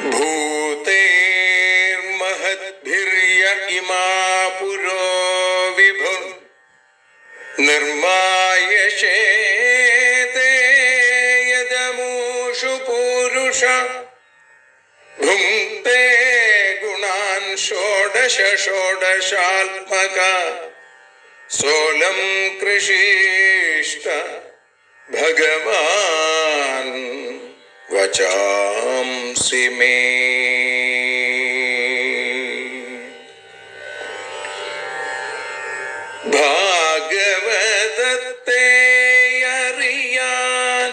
भूतेर्महद्भिर्य इमा पुरो विभुः निर्मायशेते यदमूषु पूरुष भुङ्क्ते गुणान् षोडश षोडशात्मका सोऽलं कृषीष्ट भगवान् वचांसि मे। ഭാഗവതത്തെ അറിയാൻ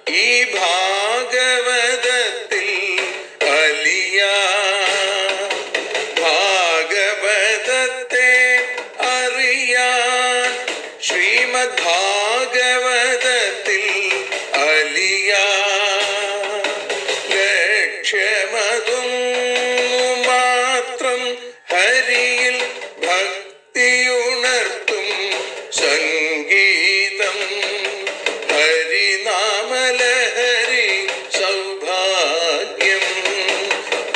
ഈ ഭാഗവതത്തിൽ അലിയാൻ, ഭാഗവതത്തെ അറിയാൻ ശ്രീമദ് ഭാഗവതത്തിൽ അലിയാൻ, ലക്ഷ്യമതും മാത്രം ഹരിയിൽ ഭക്തിയുണർത്തും സംഗീതം ഹരിനാമലഹരി സൗഭാഗ്യം.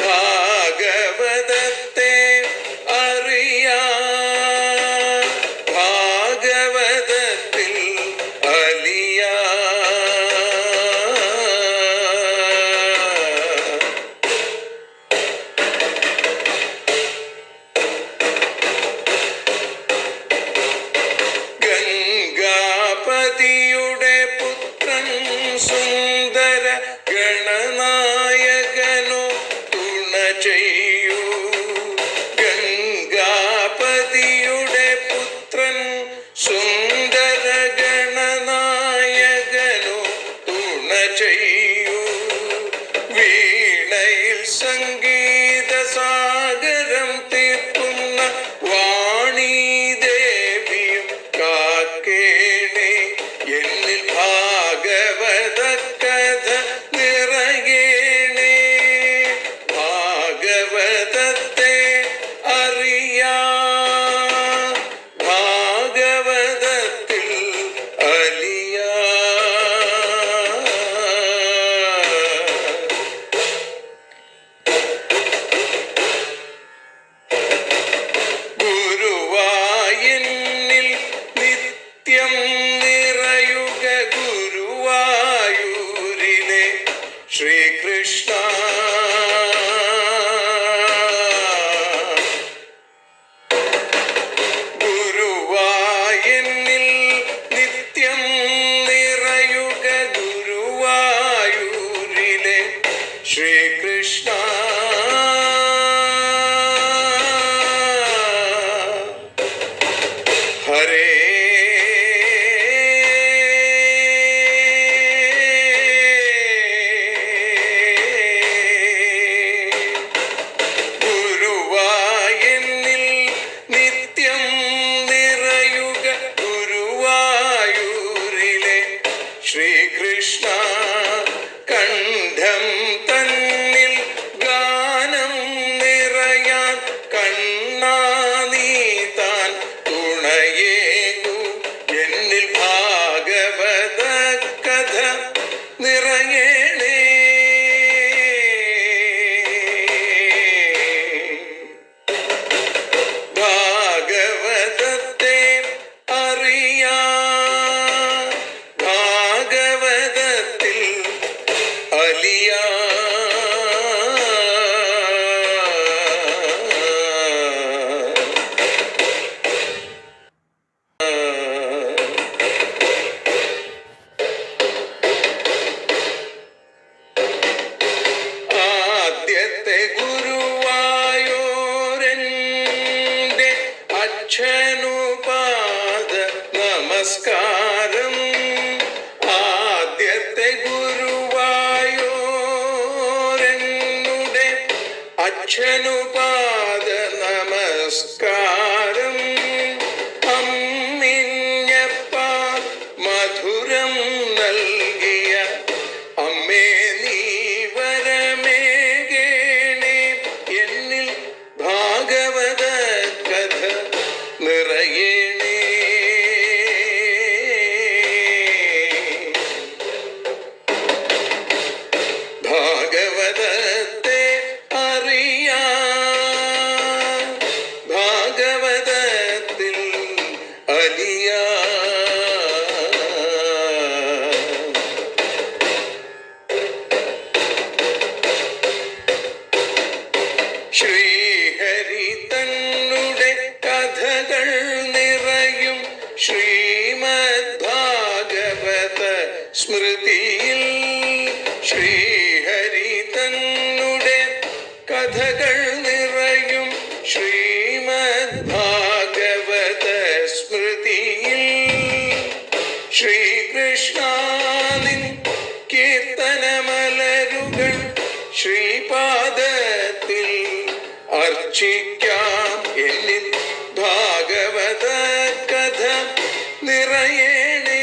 ഭാഗവതത്തെ അറിയാൻ ഭാഗവതത്തിൽ അലിയാൻ. ഗംഗാപതിയുടെ പുത്രൻ സുന്ദര ഗണനായകനോ തുണ ചെയ്യൂ. ഗംഗാപതിയുടെ പുത്രൻ സുന്ദര ഗണനായകനോ തുണ ചെയ്യൂ. വീണയിൽ സംഗീത സാഗരം തീർക്കുന്ന വാണീദേവിയും കാക്കേണേ എന്നിൽ ഭാഗവത കഥ നിറയേണേ. ഭാഗവതത്തെ അറിയാൻ ഭാഗവതത്തിൽ അലിയാൻ. ഗുരുവായൂരിൽ നിത്യം നിറയുക ഗുരുവായൂരിലെ ശ്രീകൃഷ്ണ. ഗുരുവായൂരിൽ നിത്യം നിറയുക ഗുരുവായൂരിലെ ശ്രീകൃഷ്ണ. ഹരേ ഗുരുവായൂരിൽ നിത്യം നിറയുക ഗുരുവായൂരിലെ ശ്രീകൃഷ്ണ. കണ്ഠം തന്നിൽ ഗാനം നിറയാൻ കണ്ണാ നീ താൻ തുണയേകു. എന്നിൽ ഭാഗവത കഥ നിറയേണേ. ഭാഗവതത്തെ അറിയാൻ ഭാഗവതത്തിൽ അലിയാൻ. ആദ്യത്തെ ഗുരുവായൂരന്റെ അച്ഛനുപാദ നമസ്കാരം. ആദ്യത്തെ ഗുരുവായൂരനുടെ അച്ഛനുപാദ നമസ്കാരം. അമ്മിഞ്ഞപ്പ മധുരം നൽകിയ അമ്മേ നീ വരമേകേണേ. എന്നിൽ ഭാഗവത കഥ നിറയേണേ. ഭാഗവതത്തെ ശ്രീഹരി തന്നുടെ കഥകൾ നിറയും ശ്രീമദ് ഭാഗവത സ്മൃതിയിൽ. ശ്രീഹരി തന്നുടെ കഥകൾ നിറയും ശ്രീമദ് ഭാഗവത സ്മൃതിയിൽ. ശ്രീകൃഷ്ണാനിൻ കീർത്തനമലരുകൾ ശ്രീപാദത്തിൽ അർച്ചിക്കാം. എന്നിൽ ഭാഗവത കഥ നിറയണേ.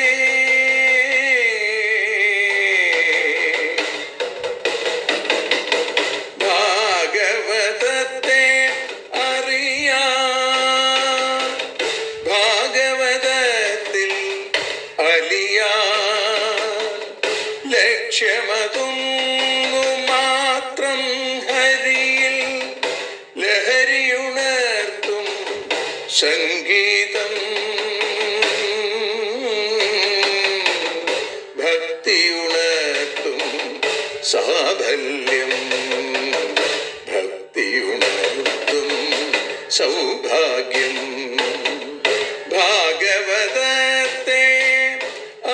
ഭാഗവതത്തെ അറിയാം, ഭാഗവതത്തിൽ അലിയാൻ. ലക്ഷ്യമതൊന്നു മാത്രം ഹരിയിൽ ലഹരിയുണർത്തും സംഗീതം. ഭക്തിയുണർത്തും സാഫല്യം, ഭക്തിയുണർത്തും സൗഭാഗ്യം. ഭാഗവതത്തെ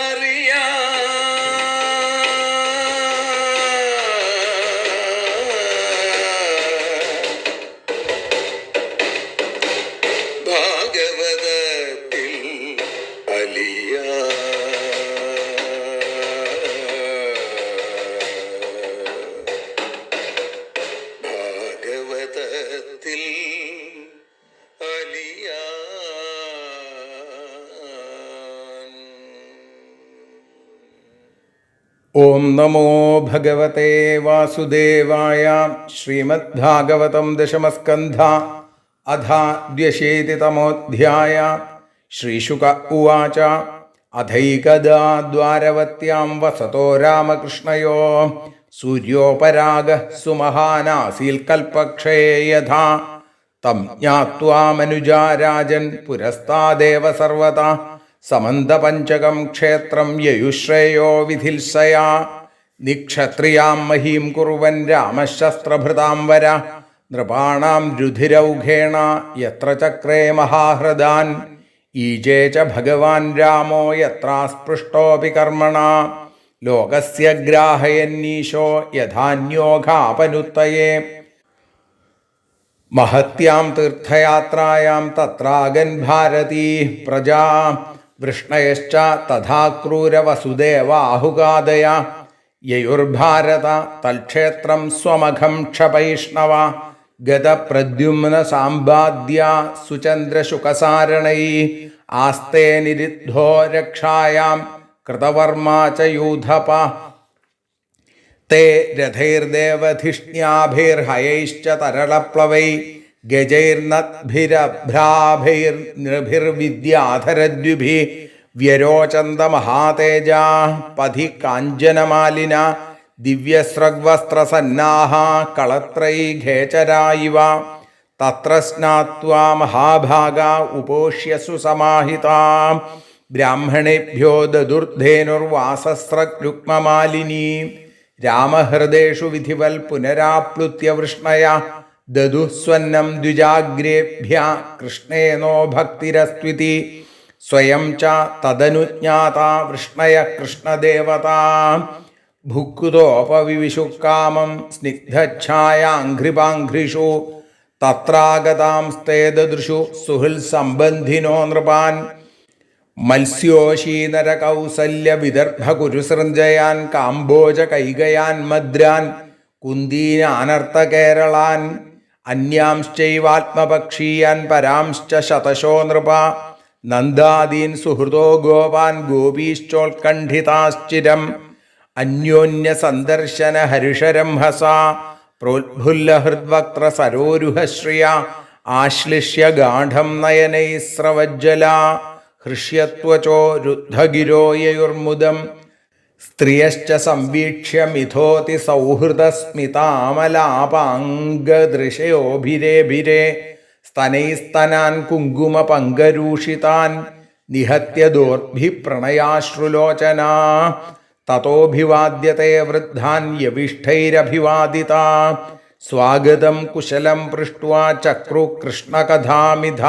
അറിയാം, ഭാഗവതത്തിൽ അലിയാൻ. ഭാഗവതത്തിൽ അലിയാൻ. ഓം നമോ ഭഗവതേ വാസുദേവായ. ശ്രീമദ്ഭാഗവതം ദശമസ്കന്ധ അഥ ദ്വ്യശീതിതമോऽധ്യായ. ശ്രീശുക ഉവാച. അഥൈകദാ ദ്വാരവത്യാം വസതോ രാമകൃഷ്ണയോ സൂര്യോപരാഗഃ സുമഹാനാസീൽ കൽപക്ഷയേ യഥാ തം ജ്ഞാത്വാ മനുജാ രാജൻ പുരസ്താദേവ സർവതാ സമന്തപഞ്ചകം ക്ഷേത്രം യയുശ്രേയോ വിധിൽസയാ നിക്ഷത്രിയാം മഹീം കുറുവൻ രാമശസ്ത്രഭൃതാം വര നൃപാണാം രുധിരൗഘേണ യത്ര ചക്രേ മഹാഹൃദാൻ ഈജേ ച ഭഗവാൻ രാമോ യത്രാസ്പൃഷ്ടോപി കർമ്മണ ലോകസ്യ ഗ്രാഹയന്നീശോ യഥാന്യോഘാപനുത്തയേ മഹത്യാം തീർത്ഥയാത്രായാം തത്രാഗൻ ഭാരതീ പ്രജാ വൃഷ്ണയശ്ച തഥാ ക്രൂരവസുദേവാഹുകാദയ യയുർഭാരത തൽക്ഷേത്രം സ്വമഖം ക്ഷപൈഷ്ണവ ഗതപ്രദ്യുമ്ന സാമ്പാദ്യ സുചന്ദ്രശുകസാരണൈ ആസ്തേ നിരുദ്ധോ രക്ഷായാം കൃതവർമാ ച യൂഥപ തേ രഥൈർദേവധിഷ്ണ്യാഭിർഹയൈശ്ച തരളപ്ലവൈ ഗജൈർനദ്ഭിരഭ്രാഭൈർനൃഭിർവിദ്യാധരദ്വിഭിः വ്യരോചന്ത മഹാതേജാ പഥി കാഞ്ചനമാലിന ദിവ്യസ്രഗ്വസ്ത്രസന്നാഹ കളത്രൈഘേചരാ ഇവ തത്ര സ്നാത്വാ മഹാഭാഗാ ഉപോഷ്യസു സമാഹിതാ ബ്രാഹ്മണേഭ്യോ ദദുർധേനുർവാസസ്രഗ്രുക്മമാലിനീ രാമഹൃദേഷു വിധിവൽ പുനരാപ്ലുത്യ വൃഷ്ണയ ദദുസ്വന്നം ദ്വിജാഗ്രേഭ്യ കൃഷ്ണേനോ ഭക്തിരസ്ത്വിതി സ്വയം ച തദനുജ്ഞാതാ വൃഷ്ണയ കൃഷ്ണദേവതാ ഭുക്തോപവിവിശുക്കാമം സ്നിഗ്ധഛായാഘ്രിപാഘ്രിഷു തത്രാഗതാംസ്തേ ദദൃശു സുഹൃൽ സംബന്ധിനോ നൃപാൻ മത്സ്യോശീനരകൗസല്യ വിദർഭകുരുസൃഞ്ജയാൻ കാംബോജ കൈകയാൻ മദ്രാൻ കുന്ദീനാനർത്തകേരളാൻ അന്യാംശ്ചൈവാത്മപക്ഷീയാൻ പരാംശ്ച ശതശോ നൃപ നന്ദാദീൻ സുഹൃതോ ഗോപാൻ ഗോപീശ്ചോത്കണ്ഠിതാശ്ചിരം അന്യോന്യസന്ദർശന ഹരിഷരംഹസാ പ്രോത്ഫുല്ലഹൃദ്വക്ത്ര സരോരുഹശ്രിയ ആശ്ലിഷ്യ ഗാഢം നയനൈസ്രവജ്ജല ഹൃഷ്യത്വചോ രുദ്ധഗിരോ യയുർമുദം സ്ത്രിയശ്ച സംവീക്ഷ്യ മിഥോതി സൗഹൃദസ്മിതാമലാപാംഗദൃശയോഭിരേഭിരേ സ്തനൈസ്തനാൻ കുങ്കുമപങ്കരൂഷിതാൻ നിഹത്യ ദോർഭിപ്രണയാശ്രുലോചനാ തതോഭിവാദ്യത്തെ വൃദ്ധാൻ യവിഷ്ഠൈരഭിവാദിതാ സ്വാഗതം കുശലം പൃഷ്ട്വാ ചക്രു കൃഷ്ണകഥാമിധ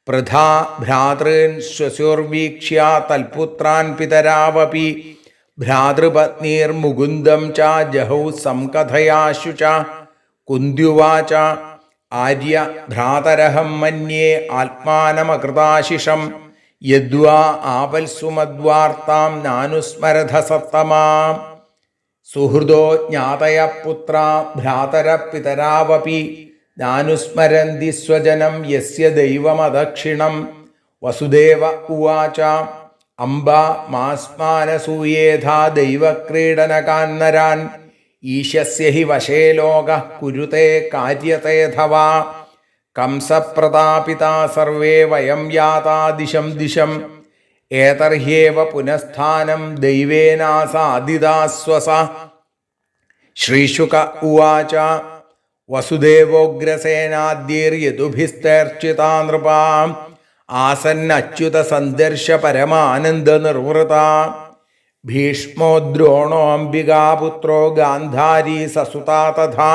പ്രധാ ഭ്രാതॄൻ ശ്വശുർവീക്ഷ്യ തൽപുത്രാൻ പിതരാവപി ഭ്രാതൃപത്നീർമുകുന്ദം ച ജഹൗ സംകഥയാശു ച. കുന്ത്യുവാച ആര്യ ഭ്രാതരഹം മന്യേ ആത്മാനമകൃതാശിഷം യദ്വാ ആപൽസുമദ്വാർത്താം നാനുസ്മരധ സത്തമാം. സുഹൃദോ ജ്ഞാതയ പുത്ര ഭ്രാതര പിതരാവപി നാനുസ്മരന്തി സ്വജനം യസ്യ ദൈവമദക്ഷിണം. വസുദേവ ഉവാച അംബ മാസ്മാനസൂയേധാ ദൈവക്രീഡനകാന്നരാൻ ഈശസ്യ ഹി വശേ ലോകഃ കുരുതേ കാര്യതേധവാ. കംസപ്രതാപിതാ സർവേ വയം യാതാ ദിശം ദിശം ഏതർഹ്യേവ പുനഃസ്ഥാനം ദൈവേനാസാദിതാസ്വസ. ശ്രീശുക ഉവാച വസുദേവോഗ്രസേനാദ്യൈർയദുഭിസ്തേർച്ചിതാ നൃപാ ആസന്നച്യുത സന്ദർശ പരമാനന്ദനിർവൃത. ഭീഷ്മോ ദ്രോണോ അംബികാപുത്രോ ഗാന്ധാരീ സസുതാ തഥാ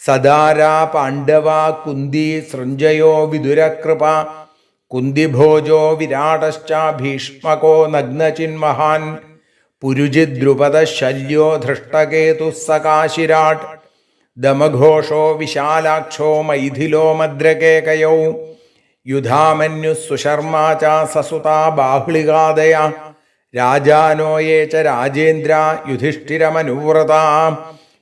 സദാരാ പാണ്ഡവാ കുന്തി സൃഞ്ജയോ വിദുരകൃപ. കുന്തിഭോജോ വിരാടശ്ച ഭീഷ്മകോ നഗ്നചിന്മഹാൻ പുരുജിദ്രുപദ ശല്യോ ധൃഷ്ടകേതുഃ സകാശിരാട്. ദമഘോഷോ വിശാലാക്ഷോ മൈഥിലോ മദ്രകേകയൗ യുധാമന്യുഃ സുശർമാ ച സസുതാ ബാഹ്ലികാദയ. രാജാനോ യേ ച രാജേന്ദ്ര യുധിഷ്ഠിരമനുവ്രതാ.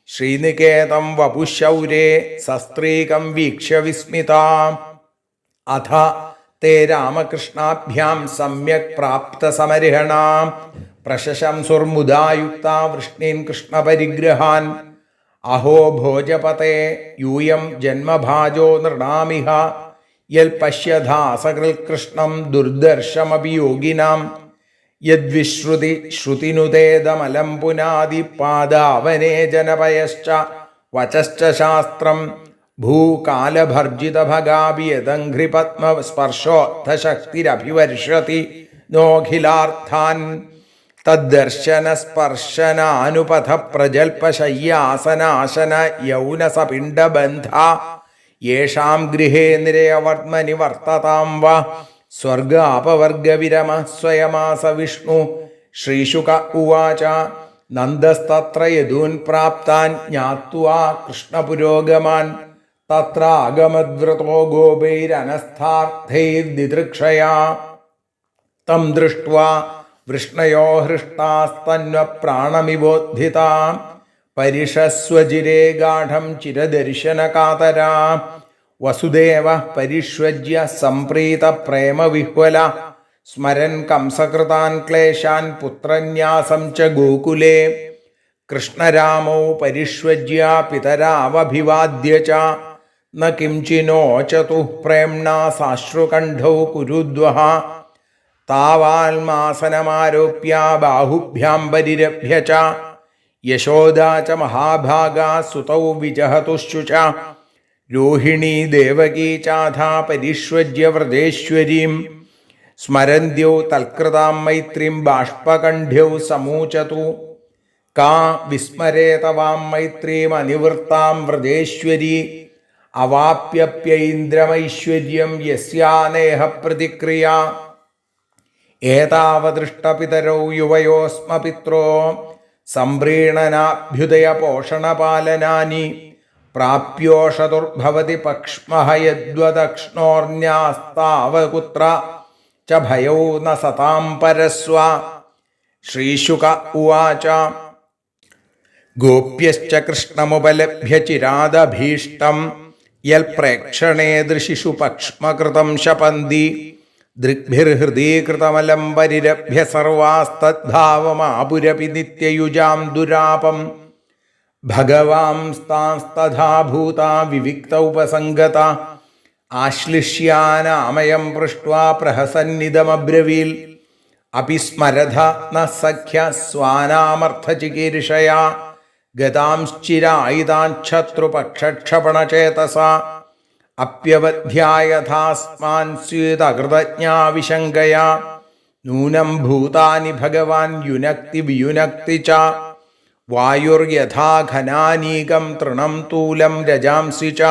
ശ്രീനികേതം വപുശൗരേ സസ്ത്രീകം വീക്ഷ്യ വിസ്മിതാ. അഥ തേ രാമകൃഷ്ണാഭ്യാം സമ്യക് പ്രാപ്തസമരിഹണാം പ്രശശംസുർമുദായുക്താ വൃഷ്ണീൻ കൃഷ്ണപരിഗ്രഹാൻ. അഹോ ഭോജപതേ യൂയം ജന്മഭാജോ നൃണാമിഹ യൽ പശ്യധാസകൃൽകൃഷ്ണം ദുർദർശമപി യോഗിനാം. യദ്വിശ്രുതി ശ്രുതിനുതേദമലം പുനാതി പാദാവനേ ജനപയശ്ച വചശ്ച ശാസ്ത്രം ഭൂകാലഭർജിതഭഗാപി യദംഘ്രിപത്മസ്പർശോത്ഥശക്തിരഭിവർഷതി നോഖിലാർത്ഥാൻ. തദ്ദർശനസ്പർശനാനുപഥ പ്രജൽപശയ്യാസനാശന യൗനസപിണ്ഡബന്ധ യേഷാം ഗൃഹേ നിരയവർമ്മനി വർത്തതാം വ. സ്വർഗാപവർഗവിരമ സ്വയമാസ വിഷ്ണു. ശ്രീശുക ഉവാച നന്ദസ്തത്ര യദൂൻ പ്രാപ്താൻ ജ്ഞാത്വാ കൃഷ്ണപുരോഗമാൻ. തത്ര ആഗമദ്വൃതോ ഗോപൈരനസ്ഥാർത്ഥൈർദിദൃക്ഷയാ. തം ദൃഷ്ട്വാ വൃഷ്ണയോ ഹൃഷ്ടാസ്തന്വപ്രാണമിവോദ്ധിതാ. പരിഷസ്വജിരേ ഗാഢം ചിരദർശനകാതരാ. വസുദേവ പരിഷ്വജ്യ സംപ്രീത പ്രേമവിഹ്വല സ്മരൻ കംസകൃതാൻ ക്ലേശാൻ പുത്രന്യാസം ച ഗോകുലേ. കൃഷ്ണരാമൗ പരിഷ്വജ്യ പിതരാവഭിവാദ്യ ച ന കിംചിനോചതു പ്രേംണാ സാശ്രുകണ്ഠൗ കുരുദ്വഹ. താവാൽമാസനമാരോപ്യ ബാഹുഭ്യാം പരിരഭ്യ ച യശോദാ ച മഹാഭാഗാ സുതൗ വിജഹതുശ്ച. രോഹിണീ ദേവകീ ചാധാ പരിഷ്വജ്യ വ്രജേശ്വരീം. സ്മരന്ത്യൗ തൽകൃതാം മൈത്രീം ബാഷ്പകണ്ഠ്യൗ സമൂചതു. കാ വിസ്മരേതവാം മൈത്രീം അനിവൃത്താം വ്രജേശ്വരീ. അവാപ്യപ്യൈന്ദ്രമൈശ്വര്യം യസ്യാനേഹ പ്രതിക്രിയ. ഏതാവദൃഷ്ടപിതരൗ യുവയോസ്മ പിത്രോ സംപ്രീണനാഭ്യുദയ പോഷണപാലനാനി. പ്രാപ്യോഷതുർഭവതി പക്ഷ്മഃ യദ്വദക്ഷ്ണോർന്യാസ്താവകുത്ര ച ഭയൗ ന സതാം പരസ്വ. ശ്രീശുക ഉവാച ഗോപ്യശ്ച കൃഷ്ണമുപലഭ്യ ചിരാദഭീഷ്ടം യൽ പ്രേക്ഷണേ ദൃശിഷു പക്ഷ്മകൃതം ശപന്തി. ദൃഗ്ഭിർഹൃദീകൃതമലം പരിരഭ്യ സർവാസ്തദ്ധാവമാപുരപി നിത്യയുജാം ദുരാപം. ഭഗവാംസ്താസ്തഥാ ഭൂതാ വിവിക്തൗപസംഗത. ആശ്ലിഷ്യാനാമയം പൃഷ്ട്വാ പ്രഹസന്നിദമബ്രവീൽ. അപി സ്മരധ ന സഖ്യ സ്വാനാമർത്ഥചികീർഷയാ ഗതാംശ്ചിരായുധാച്ഛത്രുപക്ഷക്ഷപണചേതസ. അപ്യവധ്യായഥാസ്മാൻ സ്വേതകൃതജ്ഞാ വിശങ്കയാ. നൂനം ഭൂതാനി ഭഗവാൻ യുനക്തി വിയുനക്തി ച. വായുർയഥാ ഘനാനീകം തൃണം തൂലം രജാംസി ച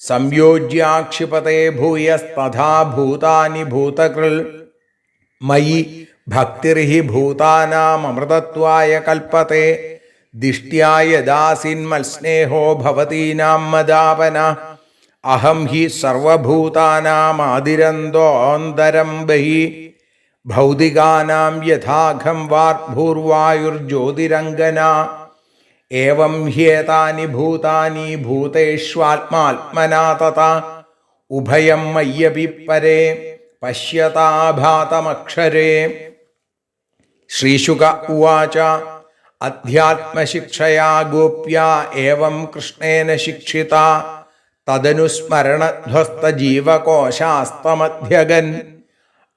സംയോജ്യാക്ഷിപതേ ഭൂയസ്തഥാ ഭൂതാനി ഭൂതകൃൽ മയി ഭക്തിർഹി ഭൂതാനാമൃതത്വായ കൽപ്പത്തെ ദിഷ്ട്യായ ദാസിന്മത്സ്നേഹോ ഭവതീനാം മദാപന അഹം ഹി സർവഭൂതാനാമാദിരന്തോന്തരം ബഹി ഭൗതികാനാം യഥാഘം വാർഭൂർവായുർജ്യോതിരംഗന ഏവം ഹ്യേതാനി ഭൂതാനി ഭൂതേഷ്വാത്മാത്മനാ തഥാ ഉഭയം മയ്യപി പരേ പശ്യതാഭാതമക്ഷരേ. ശ്രീശുക ഉവാച അധ്യാത്മശിക്ഷയാ ഗോപ്യാ ഏവം കൃഷ്ണേന ശിക്ഷിതാ തദനുസ്മരണധ്വസ്തജീവകോശാസ്തമധ്യഗൻ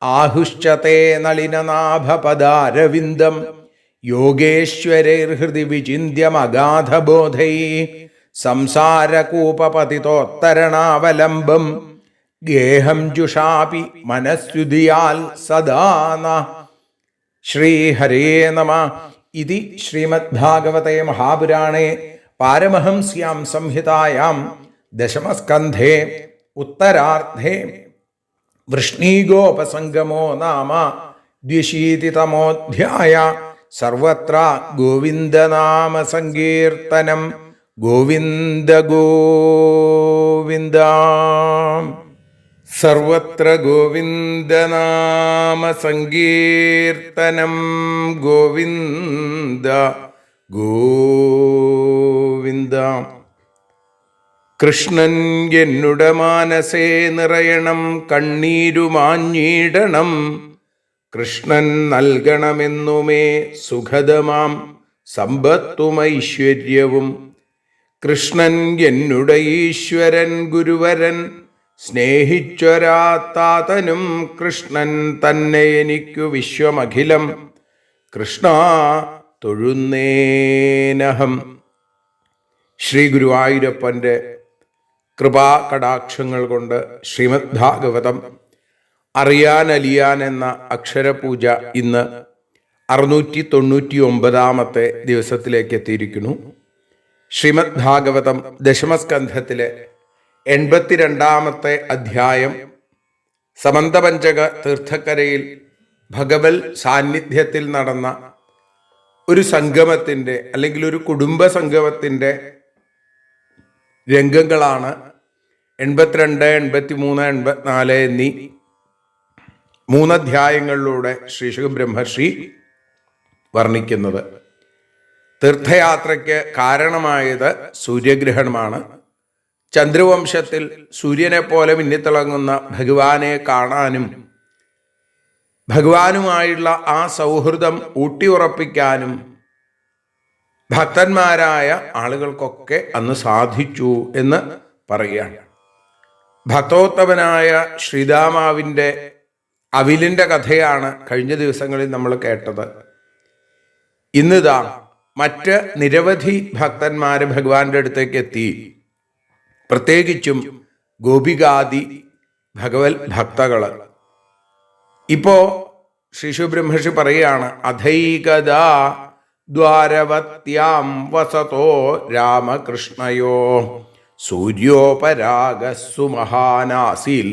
ആഹുശ്ചതേ നളിനനാഭപദാരവിന്ദം യോഗേശ്വരൈർഹൃദി വിചിന്യമഗാധബോധൈ സംസാരകൂപപതിതോത്തരണാവലംബം ഗേഹം ജുഷാപി മനസ്സുധിയാൽ സദാന. ശ്രീഹരേ നമ. ഇതി ശ്രീമദ്ഭാഗവതേ മഹാപുരാണേ പാരമഹംസ്യാം സംഹിതായാം ദശമസ്കന്ധേ ഉത്തരാർദ്ധേ വൃഷ്ണീഗോപസംഗമോ നാമ ദ്വിശീതിതമോऽധ്യായ. സർവത്ര ഗോവിന്ദനാമ സങ്കീർത്തനം. ഗോവിന്ദ ഗോവിന്ദ. സർവത്ര ഗോവിന്ദനാമ സങ്കീർത്തനം. ഗോവിന്ദ ഗോവിന്ദ. കൃഷ്ണൻ എന്നുട മാനസേ നിറയണം, കണ്ണീരുമാഞ്ഞിടണം. കൃഷ്ണൻ നൽകണമെന്നുമേ സുഖദമാം സമ്പത്തുമൈശ്വര്യവും. കൃഷ്ണൻ എന്നുട ഈശ്വരൻ ഗുരുവരൻ, സ്നേഹിച്ചൊരാത്താതനും കൃഷ്ണൻ തന്നെ എനിക്കു വിശ്വമഖിലം. കൃഷ്ണ തൊഴുന്നേനഹം. ശ്രീ ഗുരുവായൂരപ്പൻ്റെ കൃപാകടാക്ഷങ്ങൾ കൊണ്ട് ശ്രീമദ് ഭാഗവതം അറിയാനലിയാൻ എന്ന അക്ഷരപൂജ ഇന്ന് 699 ദിവസത്തിലേക്ക് എത്തിയിരിക്കുന്നു. ശ്രീമദ് ഭാഗവതം ദശമസ്കന്ധത്തിലെ 82 അധ്യായം സമന്തപഞ്ചക തീർത്ഥക്കരയിൽ ഭഗവൽ സാന്നിധ്യത്തിൽ നടന്ന ഒരു സംഗമത്തിൻ്റെ അല്ലെങ്കിൽ ഒരു കുടുംബ സംഗമത്തിൻ്റെ രംഗങ്ങളാണ് 82, 83, 84 എന്നീ 3 അധ്യായങ്ങളിലൂടെ ശ്രീശുക ബ്രഹ്മർഷി വർണ്ണിക്കുന്നത്. തീർത്ഥയാത്രയ്ക്ക് കാരണമായത് സൂര്യഗ്രഹണമാണ്. ചന്ദ്രവംശത്തിൽ സൂര്യനെ പോലെ മിന്നിത്തിളങ്ങുന്ന ഭഗവാനെ കാണാനും ഭഗവാനുമായുള്ള ആ സൗഹൃദം ഊട്ടിയുറപ്പിക്കാനും ഭക്തന്മാരായ ആളുകൾക്കൊക്കെ അന്ന് സാധിച്ചു എന്ന് പറയുകയാണ്. ഭക്തോത്തമനായ ശ്രീരാമാവിൻ്റെ അവിലിൻ്റെ കഥയാണ് കഴിഞ്ഞ ദിവസങ്ങളിൽ നമ്മൾ കേട്ടത്. ഇന്നിതാ മറ്റ് നിരവധി ഭക്തന്മാര് ഭഗവാന്റെ അടുത്തേക്ക് എത്തി. പ്രത്യേകിച്ചും ഗോപികാദി ഭഗവത് ഭക്തകള്. ഇപ്പോ ശ്രീശുബ്രഹ്മർഷി പറയുകയാണ്, അധൈകദാ ദ്വാരവത്യാം വസതോ രാമകൃഷ്ണയോ സൂര്യോപരാഗസ്സു മഹാനാസിൽ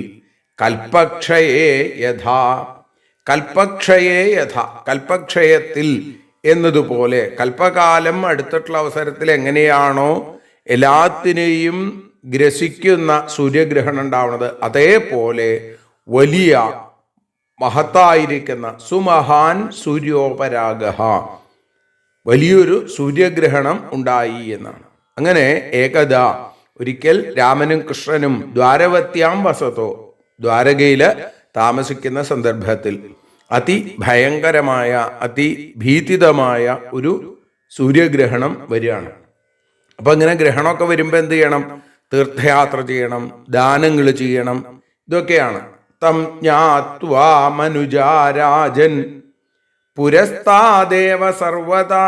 കൽപ്പക്ഷയേ യഥാ. കൽപ്പക്ഷയേ യഥാ, കൽപ്പക്ഷയത്തിൽ എന്നതുപോലെ കൽപ്പകാലം അടുത്തിട്ടുള്ള അവസരത്തിൽ എങ്ങനെയാണോ എല്ലാത്തിനെയും ഗ്രസിക്കുന്ന സൂര്യഗ്രഹണം ഉണ്ടാവുന്നത്, അതേപോലെ വലിയ മഹത്തായിരിക്കുന്ന സുമഹാൻ സൂര്യോപരാഗ, വലിയൊരു സൂര്യഗ്രഹണം ഉണ്ടായി എന്നാണ്. അങ്ങനെ ഏകദ ഒരിക്കൽ രാമനും കൃഷ്ണനും ദ്വാരവത്യാം വസതോ, ദ്വാരകയില് താമസിക്കുന്ന സന്ദർഭത്തിൽ അതിഭയങ്കരമായ അതിഭീതിതമായ ഒരു സൂര്യഗ്രഹണം വരികയാണ്. അപ്പൊ ഇങ്ങനെ ഗ്രഹണമൊക്കെ വരുമ്പോൾ എന്ത് ചെയ്യണം? തീർത്ഥയാത്ര ചെയ്യണം, ദാനങ്ങൾ ചെയ്യണം, ഇതൊക്കെയാണ്. തം ജ്ഞാത്വാ മനുജാരാജൻ പുരസ്താദേവ സർവദാ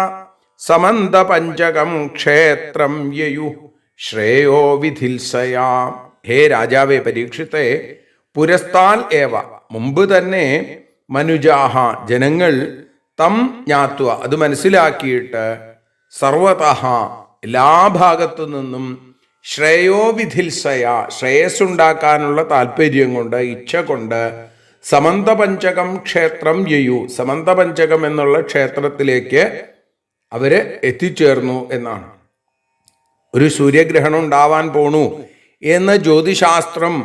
സമന്ത പഞ്ചകം ക്ഷേത്രം യയു ശ്രേയോ വിധിൽസയാ. ഹേ രാജാവേ പരീക്ഷിത്തെ, പുരസ്താൽ ഏവ, മുമ്പ് തന്നെ, മനുജാഹ ജനങ്ങൾ, തം ജ്ഞാത്വ അത് മനസ്സിലാക്കിയിട്ട്, സർവതഃ എല്ലാ ഭാഗത്തു നിന്നും ശ്രേയോവിധിൽസയ ശ്രേയസ്സുണ്ടാക്കാനുള്ള താല്പര്യം കൊണ്ട് ഇച്ഛ കൊണ്ട് സമന്തപഞ്ചകം ക്ഷേത്രം യയു സമന്തപഞ്ചകം എന്നുള്ള ക്ഷേത്രത്തിലേക്ക് അവര് എത്തിച്ചേർന്നു എന്നാണ്. ഒരു സൂര്യഗ്രഹണം ഉണ്ടാവാൻ പോണു എന്ന് ജ്യോതിശാസ്ത്രം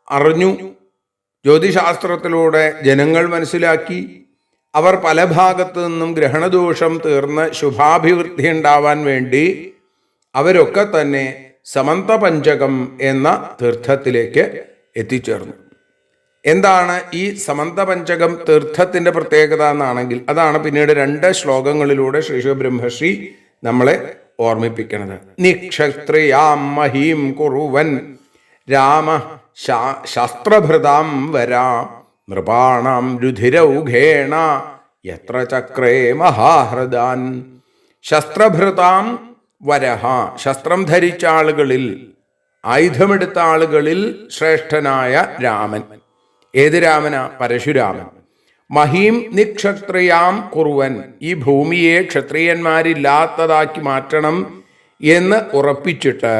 അറിഞ്ഞു. ജ്യോതിശാസ്ത്രത്തിലൂടെ ജനങ്ങൾ മനസ്സിലാക്കി. അവർ പല ഭാഗത്തു നിന്നും ഗ്രഹണദോഷം തീർന്ന് ശുഭാഭിവൃദ്ധി ഉണ്ടാവാൻ വേണ്ടി അവരൊക്കെ തന്നെ സമന്തപഞ്ചകം എന്ന തീർത്ഥത്തിലേക്ക് എത്തിച്ചേർന്നു. എന്താണ് ഈ സമന്തപഞ്ചകം തീർത്ഥത്തിന്റെ പ്രത്യേകത എന്നാണെങ്കിൽ അതാണ് പിന്നീട് 2 ശ്ലോകങ്ങളിലൂടെ ശ്രീ ബ്രഹ്മശ്രീ നമ്മളെ ഓർമ്മിപ്പിക്കുന്നത്. നിക്ഷത്രിയാം മഹീം കുറുവൻ രാമ ശസ്ത്രഭൃതാം വരാ നൃപാണാം രുധിരൗഘേണ യത്ര ചക്രേ മഹാഹൃദാൻ. ശസ്ത്രഭൃതാം വരഹ ശസ്ത്രം ധരിച്ച ആളുകളിൽ ആയുധമെടുത്ത ആളുകളിൽ ശ്രേഷ്ഠനായ രാമൻ. ഏത് രാമനാ? പരശുരാമൻ. മഹീം നിക്ഷത്രിയാം കുറുവൻ ഈ ഭൂമിയെ ക്ഷത്രിയന്മാരില്ലാത്തതാക്കി മാറ്റണം എന്ന് ഉറപ്പിച്ചിട്ട്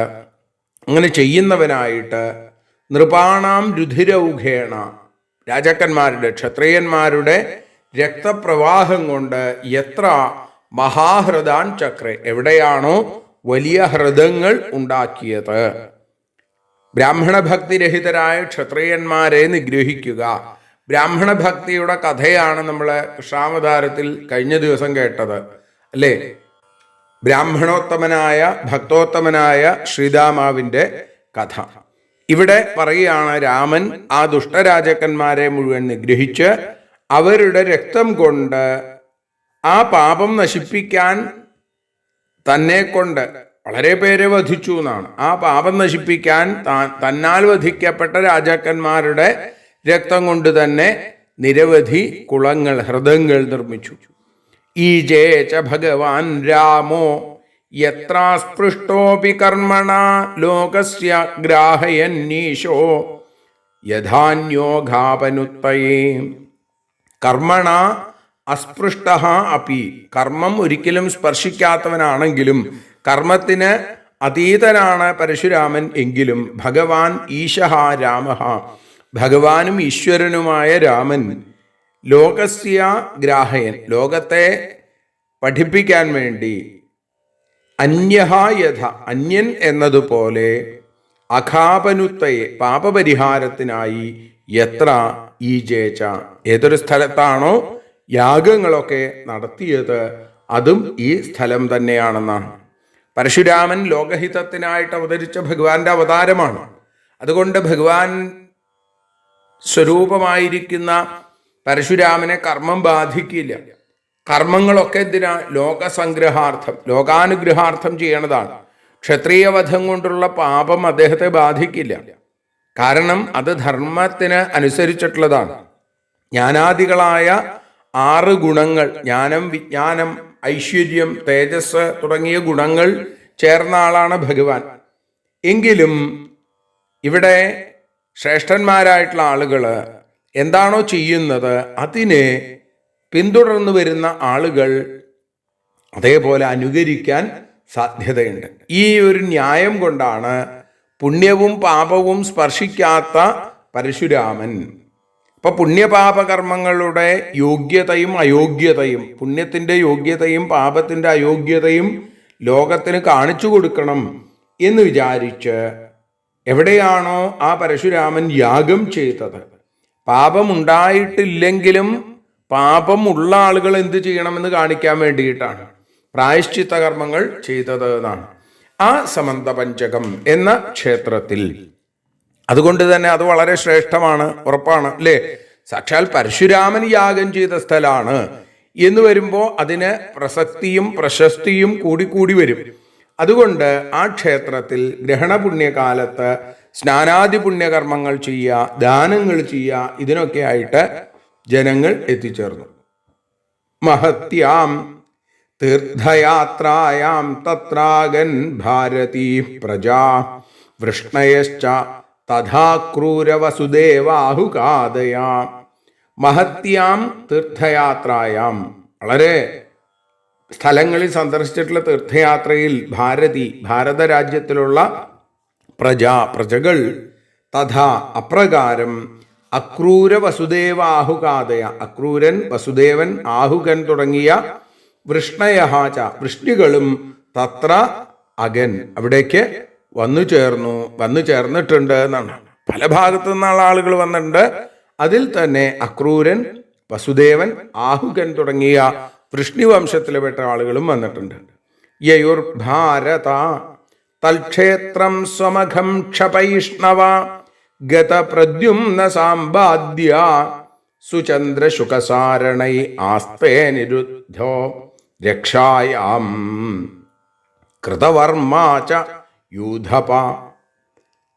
അങ്ങനെ ചെയ്യുന്നവനായിട്ട് നൃപാണാം രുധിരൗഘേണ രാജാക്കന്മാരുടെ ക്ഷത്രിയന്മാരുടെ രക്തപ്രവാഹം കൊണ്ട് എത്ര മഹാഹൃദാൻ ചക്രെ എവിടെയാണോ വലിയ ഹൃദങ്ങൾ ഉണ്ടാക്കിയത്. ബ്രാഹ്മണ ഭക്തിരഹിതരായ ക്ഷത്രിയന്മാരെ നിഗ്രഹിക്കുക. ബ്രാഹ്മണ ഭക്തിയുടെ കഥയാണ് നമ്മൾ കൃഷ്ണാവതാരത്തിൽ കഴിഞ്ഞ ദിവസം കേട്ടത് അല്ലേ? ബ്രാഹ്മണോത്തമനായ ഭക്തോത്തമനായ ശ്രീരാമാവിൻ്റെ കഥ ഇവിടെ പറയുകയാണ്. രാമൻ ആ ദുഷ്ടരാജാക്കന്മാരെ മുഴുവൻ നിഗ്രഹിച്ച് അവരുടെ രക്തം കൊണ്ട് ആ പാപം നശിപ്പിക്കാൻ തന്നെ കൊണ്ട് വളരെ പേരെ വധിച്ചു എന്നാണ്. ആ പാപം നശിപ്പിക്കാൻ തന്നാൽ വധിക്കപ്പെട്ട രാജാക്കന്മാരുടെ രക്തം കൊണ്ട് തന്നെ നിരവധി കുളങ്ങൾ ഹൃദയങ്ങൾ നിർമ്മിച്ചു. ഈജേ ച ഭഗവാൻ രാമോ യത്രാസ്പൃഷ്ടോപി കർമ്മണ ലോകസ്യ ഗ്രാഹയന്നീശോ യഥാന്യോഘാപനുത്തയേ. കർമ്മണ അസ്പൃഷ്ട അപി കർമ്മം ഒരിക്കലും സ്പർശിക്കാത്തവനാണെങ്കിലും കർമ്മത്തിന് അതീതനാണ് പരശുരാമൻ എങ്കിലും ഭഗവാൻ ഈശഃ രാമഃ ഭഗവാനും ഈശ്വരനുമായ രാമൻ ലോകസ്യ ഗ്രാഹയൻ ലോകത്തെ പഠിപ്പിക്കാൻ വേണ്ടി അന്യഹ യഥ അന്യൻ എന്നതുപോലെ അഖാപനുത്തയെ പാപപരിഹാരത്തിനായി എത്ര ഈജേച്ച ഏതൊരു സ്ഥലത്താണോ യാഗങ്ങളൊക്കെ നടത്തിയത് അതും ഈ സ്ഥലം തന്നെയാണെന്നാണ്. പരശുരാമൻ ലോകഹിതത്തിനായിട്ട് അവതരിച്ച ഭഗവാന്റെ അവതാരമാണ്. അതുകൊണ്ട് ഭഗവാൻ സ്വരൂപമായിരിക്കുന്ന പരശുരാമനെ കർമ്മം ബാധിക്കില്ല. കർമ്മങ്ങളൊക്കെ എന്തിനാ? ലോകസംഗ്രഹാർത്ഥം ലോകാനുഗ്രഹാർത്ഥം ചെയ്യണതാണ്. ക്ഷത്രിയവധം കൊണ്ടുള്ള പാപം അദ്ദേഹത്തെ ബാധിക്കില്ല. കാരണം അത് ധർമ്മത്തിന് അനുസരിച്ചിട്ടുള്ളതാണ്. ജ്ഞാനാദികളായ 6 ഗുണങ്ങൾ ജ്ഞാനം വിജ്ഞാനം ഐശ്വര്യം തേജസ് തുടങ്ങിയ ഗുണങ്ങൾ ചേർന്ന ആളാണ് ഭഗവാൻ. എങ്കിലും ഇവിടെ ശ്രേഷ്ഠന്മാരായിട്ടുള്ള ആളുകൾ എന്താണോ ചെയ്യുന്നത് അതിനെ പിന്തുടർന്നു വരുന്ന ആളുകൾ അതേപോലെ അനുകരിക്കാൻ സാധ്യതയുണ്ട്. ഈ ഒരു ന്യായം കൊണ്ടാണ് പുണ്യവും പാപവും സ്പർശിക്കാത്ത പരശുരാമൻ. അപ്പൊ പുണ്യപാപകർമ്മങ്ങളുടെ യോഗ്യതയും അയോഗ്യതയും പുണ്യത്തിന്റെ യോഗ്യതയും പാപത്തിന്റെ അയോഗ്യതയും ലോകത്തിന് കാണിച്ചു കൊടുക്കണം എന്ന് വിചാരിച്ച് എവിടെയാണോ ആ പരശുരാമൻ യാഗം ചെയ്തത് പാപമുണ്ടായിട്ടില്ലെങ്കിലും പാപമുള്ള ആളുകൾ എന്ത് ചെയ്യണമെന്ന് കാണിക്കാൻ വേണ്ടിയിട്ടാണ് പ്രായശ്ചിത്ത കർമ്മങ്ങൾ ചെയ്തത് എന്നാണ് ആ സമന്തപഞ്ചകം എന്ന ക്ഷേത്രത്തിൽ. അതുകൊണ്ട് തന്നെ അത് വളരെ ശ്രേഷ്ഠമാണ്, ഉറപ്പാണ് അല്ലേ? സാക്ഷാൽ പരശുരാമൻ യാഗം ചെയ്ത സ്ഥലമാണ് എന്ന് വരുമ്പോൾ അതിന് പ്രസക്തിയും പ്രശസ്തിയും കൂടി വരും. അതുകൊണ്ട് ആ ക്ഷേത്രത്തിൽ ഗ്രഹണപുണ്യകാലത്ത് സ്നാനാദി പുണ്യകർമ്മങ്ങൾ ചെയ്യുക, ദാനങ്ങൾ ചെയ്യുക, ഇതിനൊക്കെ ആയിട്ട് ജനങ്ങൾ എത്തിച്ചേർന്നു. മഹത്യാം തീർത്ഥയാത്രായാം തത്രാഗൻ ഭാരതീ പ്രജാ വൃഷ്ണയശ്ച തഥാ ക്രൂരവസുദേവാഹുകാദയാ. മഹത്യാം തീർത്ഥയാത്രായാം വളരെ സ്ഥലങ്ങളിൽ സന്ദർശിച്ചിട്ടുള്ള തീർത്ഥയാത്രയിൽ ഭാരത രാജ്യത്തിലുള്ള പ്രജകൾ തഥാ അപ്രകാരം അക്രൂര വസുദേവ ആഹുകാതയ, അക്രൂരൻ, വസുദേവൻ, ആഹുകൻ തുടങ്ങിയ വൃഷ്ണയഹാച, വൃഷ്ണികളും തത്ര അഗൻ, അവിടേക്ക് വന്നു ചേർന്നിട്ടുണ്ട് എന്നാണ്. പല ഭാഗത്തു നിന്നുള്ള ആളുകൾ വന്നിട്ടുണ്ട്. അതിൽ തന്നെ അക്രൂരൻ, വസുദേവൻ, ആഹുകൻ തുടങ്ങിയ വൃഷ്ണിവംശത്തിൽപ്പെട്ട ആളുകളും വന്നിട്ടുണ്ട്. യയുർ ഭാരത തൽക്ഷേത്രം സ്വമഖം ക്ഷപൈഷ്ണവ ഗത പ്രദ്യുമ്ന സാമ്പാദ്യ സുചന്ദ്ര ശുകസാരണൈ ആസ്തേ നിരുദ്ധോ രക്ഷായാം കൃതവർമാ ച യൂഥപ.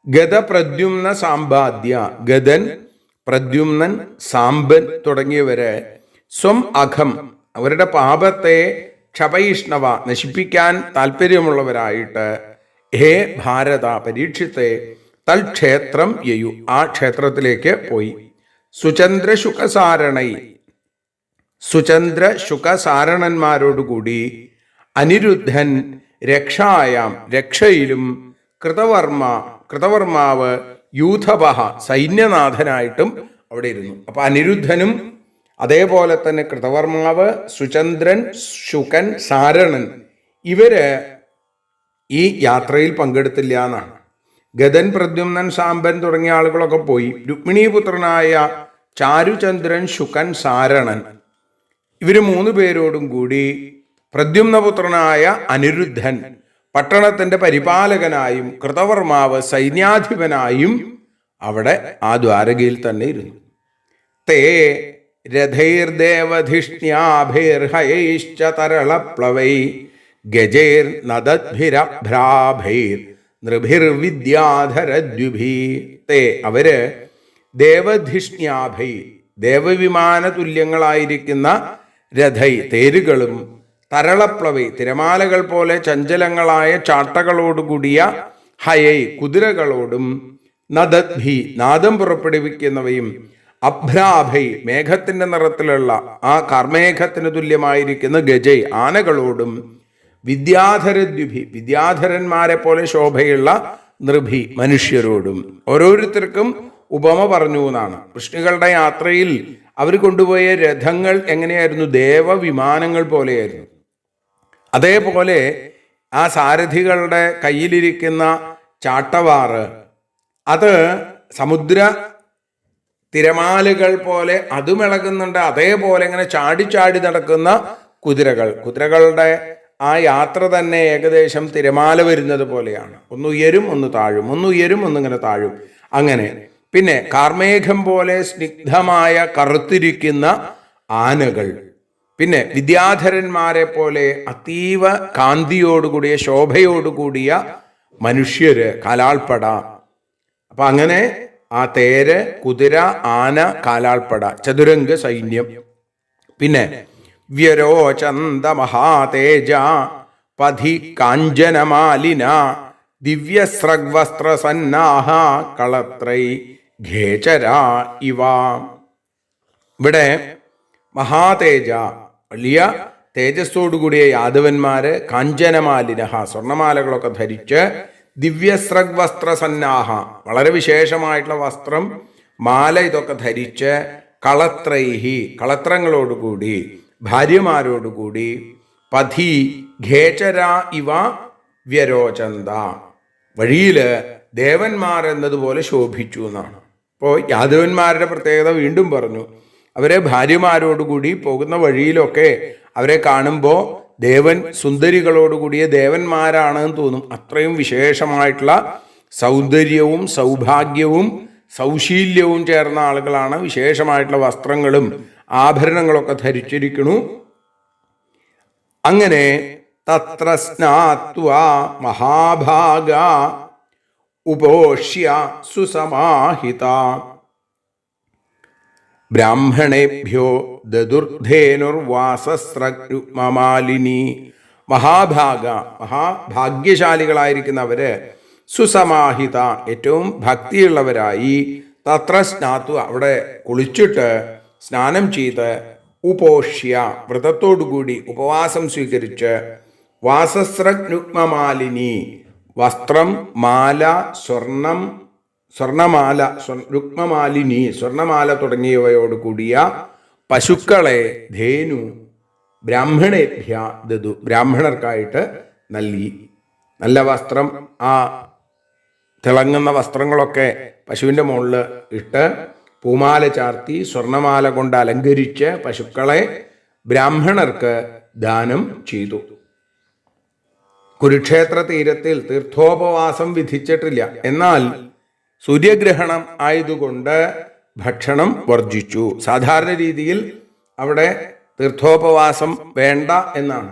ഗത പ്രദ്യുമ്ന സാമ്പാദ്യ, ഗദൻ, പ്രദ്യുമ്നൻ, സാമ്പൻ തുടങ്ങിയവരെ സ്വം അഖം, അവരുടെ പാപത്തെ ക്ഷപയിഷ്ണവ, നശിപ്പിക്കാൻ താല്പര്യമുള്ളവരായിട്ട്, ഹേ ഭാരത, പരീക്ഷിത്തെ, തൽക്ഷേത്രം യയു, ആ ക്ഷേത്രത്തിലേക്ക് പോയി. സുചന്ദ്ര ശുകസാരണൈ, സുചന്ദ്ര ശുകസാരണന്മാരോടുകൂടി, അനിരുദ്ധൻ രക്ഷായാം, രക്ഷയിലും, കൃതവർമാവ് യൂഥപഹ, സൈന്യനാഥനായിട്ടും അവിടെ ഇരുന്നു. അപ്പൊ അനിരുദ്ധനും അതേപോലെ തന്നെ കൃതവർമാവ്, സുചന്ദ്രൻ, ശുകൻ, സാരണൻ ഇവര് ഈ യാത്രയിൽ പങ്കെടുത്തില്ല എന്നാണ്. ഗദൻ, പ്രദ്യുമ്നൻ, സാമ്പൻ തുടങ്ങിയ ആളുകളൊക്കെ പോയി. രുക്മിണീപുത്രനായ ചാരുചന്ദ്രൻ, ശുകൻ, സാരണൻ ഇവര് 3 പേരോടും കൂടി പ്രദ്യുമ്നപുത്രനായ അനിരുദ്ധൻ പട്ടണത്തിന്റെ പരിപാലകനായും കൃതവർമാവ് സൈന്യാധിപനായും അവിടെ ആ ദ്വാരകയിൽ തന്നെ ഇരുന്നു. തേ രഥൈർദേവധിഷ്ണ്യാഭിർഹയൈശ്ച തരളപ്ലവൈ ഗജൈർ നദദ്ഭിരഭ്രാഭൈർ നൃഭിർവിദ്യാധരദ്വിഭി. തേ അവര് ദേവധിഷ്ണ്യാഭൈ, ദേവവിമാന തുല്യങ്ങളായിരിക്കുന്ന രഥൈ, തേരുകളും, തരളപ്ലവൈ, തിരമാലകൾ പോലെ ചഞ്ചലങ്ങളായ ചാട്ടകളോടുകൂടിയ, ഹയൈ, കുതിരകളോടും, നദദ്ഭി, നാദം പുറപ്പെടുവിക്കുന്നവയും, അഭ്രാഭൈ, മേഘത്തിന്റെ നിറത്തിലുള്ള ആ കാർമേഘത്തിന് തുല്യമായിരിക്കുന്ന ഗജൈ, ആനകളോടും, വിദ്യാധരദ്വിഭി, വിദ്യാധരന്മാരെ പോലെ ശോഭയുള്ള നൃഭി, മനുഷ്യരോടും. ഓരോരുത്തർക്കും ഉപമ പറഞ്ഞു എന്നാണ്. വൃഷ്ണികളുടെ യാത്രയിൽ അവർ കൊണ്ടുപോയ രഥങ്ങൾ എങ്ങനെയായിരുന്നു? ദേവവിമാനങ്ങൾ പോലെയായിരുന്നു. അതേപോലെ ആ സാരഥികളുടെ കയ്യിലിരിക്കുന്ന ചാട്ടവാറ്, അത് സമുദ്ര തിരമാലകൾ പോലെ അതും ഇളകുന്നുണ്ട്. അതേപോലെ ഇങ്ങനെ ചാടി നടക്കുന്ന കുതിരകളുടെ ആ യാത്ര തന്നെ ഏകദേശം തിരമാല വരുന്നത് പോലെയാണ്. ഒന്ന് ഉയരും, ഒന്ന് താഴും, ഒന്ന് ഉയരും, ഒന്നിങ്ങനെ താഴും, അങ്ങനെ. പിന്നെ കാർമേഘം പോലെ സ്നിഗ്ധമായ കറുത്തിരിക്കുന്ന ആനകൾ, പിന്നെ വിദ്യാധരന്മാരെ പോലെ അതീവ കാന്തിയോടുകൂടിയ ശോഭയോടുകൂടിയ മനുഷ്യര്, കാലാൾപ്പട. അപ്പൊ അങ്ങനെ ആ തേര്, കുതിര, ആന, കാലാൾപ്പട, ചതുരംഗ സൈന്യം. പിന്നെ വ്യരോചന്ത മഹാതേജ പഥി കാഞ്ചനമാലിന ദിവ്യസ്രഗ്വസ്ത്രസന്നാഹ കളത്രൈ ഘേചര ഇവ. ഇവിടെ മഹാതേജ, വലിയ തേജസ്സോടുകൂടിയ യാദവന്മാര്, കാഞ്ചനമാലിന, സ്വർണമാലകളൊക്കെ ധരിച്ച്, ദിവ്യസ്രഗ്വസ്ത്രസന്നാഹ, വളരെ വിശേഷമായിട്ടുള്ള വസ്ത്രം, മാല ഇതൊക്കെ ധരിച്ച്, കളത്രൈഹി, കളത്രങ്ങളോടുകൂടി, ഭാര്യമാരോടുകൂടി, പഥി ഘേചര ഇവ വ്യരോചന്ത, വഴിയില് ദേവന്മാർ എന്നതുപോലെ ശോഭിച്ചു എന്നാണ്. അപ്പോൾ യാദവന്മാരുടെ പ്രത്യേകത വീണ്ടും പറഞ്ഞു. അവരെ ഭാര്യമാരോടുകൂടി പോകുന്ന വഴിയിലൊക്കെ അവരെ കാണുമ്പോൾ സുന്ദരികളോടുകൂടിയ ദേവന്മാരാണെന്ന് തോന്നും. അത്രയും വിശേഷമായിട്ടുള്ള സൗന്ദര്യവും സൗഭാഗ്യവും സൗശീല്യവും ചേർന്ന ആളുകളാണ്. വിശേഷമായിട്ടുള്ള വസ്ത്രങ്ങളും ആഭരണങ്ങളൊക്കെ ധരിച്ചിരിക്കണു. അങ്ങനെ തത്ര സ്നാത്വാ മഹാഭാഗ ഉപോഷ്യ സുസമാഹിത ബ്രാഹ്മണേഭ്യോ ദദുർധേനുർവാസസ്രമാലിനി. മഹാഭാഗ്യശാലികളായിരിക്കുന്നവര് സുസമാഹിത, ഏറ്റവും ഭക്തിയുള്ളവരായി, തത്ര സ്നാത്വ, അവിടെ കുളിച്ചിട്ട് സ്നാനം ചെയ്ത്, ഉപോഷ്യ വ്രതത്തോടുകൂടി ഉപവാസം സ്വീകരിച്ച് വാസസ്രഗ്നുഗ്മമാലിനി വസ്ത്രം, മാല, സ്വർണമാല, രുക്മമാലിനി സ്വർണമാല തുടങ്ങിയവയോട് കൂടിയ പശുക്കളെ ധേനു ബ്രാഹ്മണേഭ്യ ദദു ബ്രാഹ്മണർക്കായിട്ട് നൽകി. നല്ല വസ്ത്രം, ആ തിളങ്ങുന്ന വസ്ത്രങ്ങളൊക്കെ പശുവിൻ്റെ മുകളിൽ ഇട്ട് പൂമാല ചാർത്തി സ്വർണമാല കൊണ്ട് അലങ്കരിച്ച് പശുക്കളെ ബ്രാഹ്മണർക്ക് ദാനം ചെയ്തു. കുരുക്ഷേത്ര തീരത്തിൽ തീർത്ഥോപവാസം വിധിച്ചിട്ടില്ല. എന്നാൽ സൂര്യഗ്രഹണം ആയതുകൊണ്ട് ഭക്ഷണം വർജിച്ചു. സാധാരണ രീതിയിൽ അവിടെ തീർത്ഥോപവാസം വേണ്ട എന്നാണ്.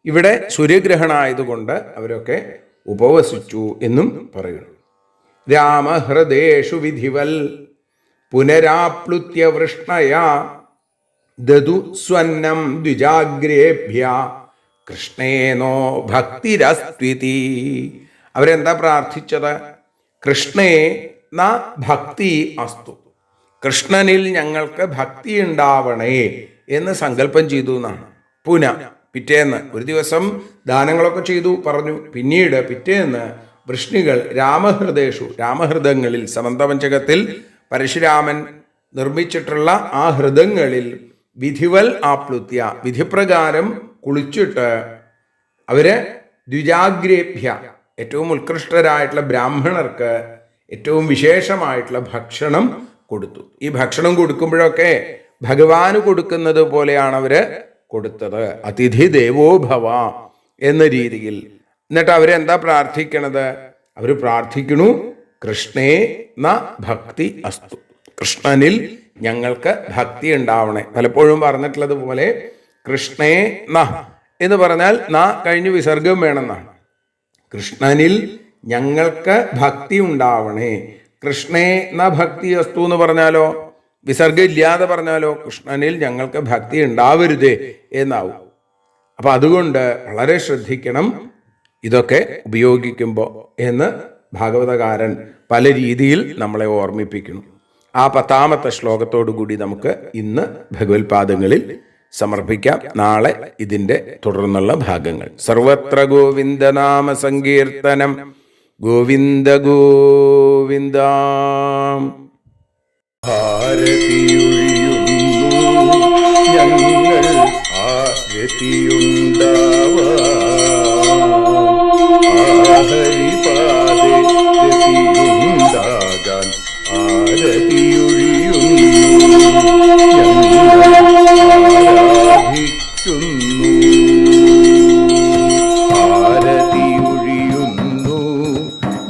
ഇവിടെ സൂര്യഗ്രഹണം ആയതുകൊണ്ട് അവരൊക്കെ ഉപവസിച്ചു എന്നും പറയുന്നു. രാമഹൃദേഷു വിധിവൽ പുനരാപ്ലുത്യ വൃഷ്ണയാ ദദു സ്വന്നം ദ്വിജാഗ്രേഭ്യ കൃഷ്ണേനോ ഭക്തിരസ്ത്വിതി. അവരെന്താ പ്രാർത്ഥിച്ചത്? കൃഷ്ണേ ന ഭക്തി അസ്തു, കൃഷ്ണനിൽ ഞങ്ങൾക്ക് ഭക്തി ഉണ്ടാവണേ എന്ന് സങ്കല്പം ചെയ്തു എന്നാണ്. പിറ്റേന്ന് ഒരു ദിവസം ദാനങ്ങളൊക്കെ ചെയ്തു പറഞ്ഞു. പിന്നീട് പിറ്റേന്ന് വൃഷ്ണികൾ രാമഹൃദേഷു രാമഹൃദങ്ങളിൽ സമന്തപഞ്ചകത്തിൽ പരശുരാമൻ നിർമ്മിച്ചിട്ടുള്ള ആ ഹൃദങ്ങളിൽ വിധിവൽ ആപ്ലുത്യ വിധിപ്രകാരം കുളിച്ചിട്ട് അവര് ദ്വിജാഗ്രേഭ്യ ഏറ്റവും ഉത്കൃഷ്ടരായിട്ടുള്ള ബ്രാഹ്മണർക്ക് ഏറ്റവും വിശേഷമായിട്ടുള്ള ഭക്ഷണം കൊടുത്തു. ഈ ഭക്ഷണം കൊടുക്കുമ്പോഴൊക്കെ ഭഗവാന് കൊടുക്കുന്നത് പോലെയാണ് അവര് കൊടുത്തത്. അതിഥി ദേവോഭവ എന്ന രീതിയിൽ. എന്നിട്ട് അവരെന്താ പ്രാർത്ഥിക്കണത്? അവർ പ്രാർത്ഥിക്കണു കൃഷ്ണേ ന ഭക്തി അസ്തു, കൃഷ്ണനിൽ ഞങ്ങൾക്ക് ഭക്തി ഉണ്ടാവണേ. പലപ്പോഴും പറഞ്ഞിട്ടുള്ളത് പോലെ കൃഷ്ണേ ന എന്ന് പറഞ്ഞാൽ ന കഴിഞ്ഞ് വിസർഗം വേണമെന്നാണ്. കൃഷ്ണനിൽ ഞങ്ങൾക്ക് ഭക്തി ഉണ്ടാവണേ. കൃഷ്ണേ ന ഭക്തി അസ്തു എന്ന് പറഞ്ഞാലോ, വിസർഗം ഇല്ലാതെ പറഞ്ഞാലോ കൃഷ്ണനിൽ ഞങ്ങൾക്ക് ഭക്തി ഉണ്ടാവരുതേ എന്നാവും. അപ്പൊ അതുകൊണ്ട് വളരെ ശ്രദ്ധിക്കണം ഇതൊക്കെ ഉപയോഗിക്കുമ്പോൾ എന്ന് ഭാഗവതകാരൻ പല രീതിയിൽ നമ്മളെ ഓർമ്മിപ്പിക്കുന്നു. ആ 10ാമത്തെ ശ്ലോകത്തോടു കൂടി നമുക്ക് ഇന്ന് ഭഗവത്പാദങ്ങളിൽ സമർപ്പിക്കാം. നാളെ ഇതിൻ്റെ തുടർന്നുള്ള ഭാഗങ്ങൾ. സർവത്ര ഗോവിന്ദനാമ സങ്കീർത്തനം. ഗോവിന്ദ ഗോവിന്ദ. ഭാരതിയൊഴിയുന്നു ഞങ്ങൾ ആരതിയുണ്ടാവാഹരിപാദേ രതിയുണ്ടാകാൻ ആരതിയൊഴിയുന്നു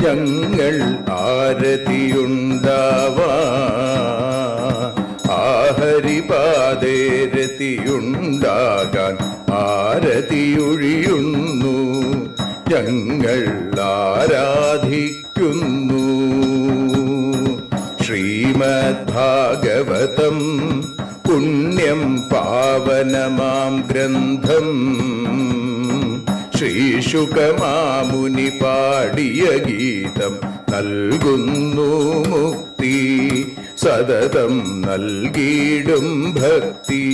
ഞങ്ങൾ ആരതിയുണ്ടാവാൻ ആഹരിപാദേ രതിയുണ്ടാകാൻ ആരതിയൊഴിയുന്നു ഞങ്ങൾ ആരാധിക്കുന്നു. ശ്രീമദ്ഭാഗവതം പുണ്യം പാവനമാം ഗ്രന്ഥം ശ്രീശുകമാമുനി പാടിയ ഗീതം നൽകുന്നു മുക്തി, സതതം നൽകിയിടും ഭക്തി.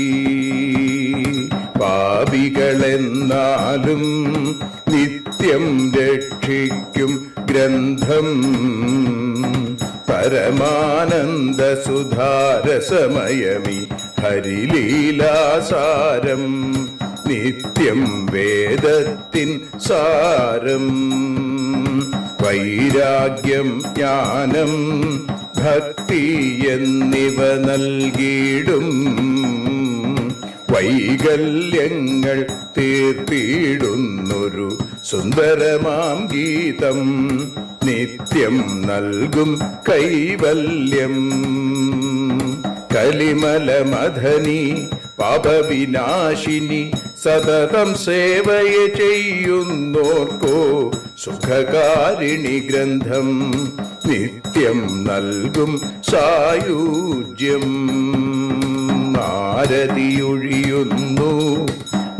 പാപികളെന്നാലും നിത്യം രക്ഷിക്കും ഗ്രന്ഥം പരമാനന്ദ സുധാരസമയമി ഹരിലീലാസാരം നിത്യം വേദത്തിൻ സാരം. വൈരാഗ്യം ജ്ഞാനം ഭക്തി എന്നിവ നൽകിയിടും വൈകല്യങ്ങൾ തീർത്തിടുന്നൊരു സുന്ദരമാം ഗീതം നിത്യം നൽകും കൈവല്യം. കലിമലമഥനി പാപവിനാശിനി സതതം സേവയ ചെയ്യുന്നോർക്കോ സുഖകാരിണി ഗ്രന്ഥം നിത്യം നൽകും സായുജ്യം. ആരതിയൊഴിയുന്നു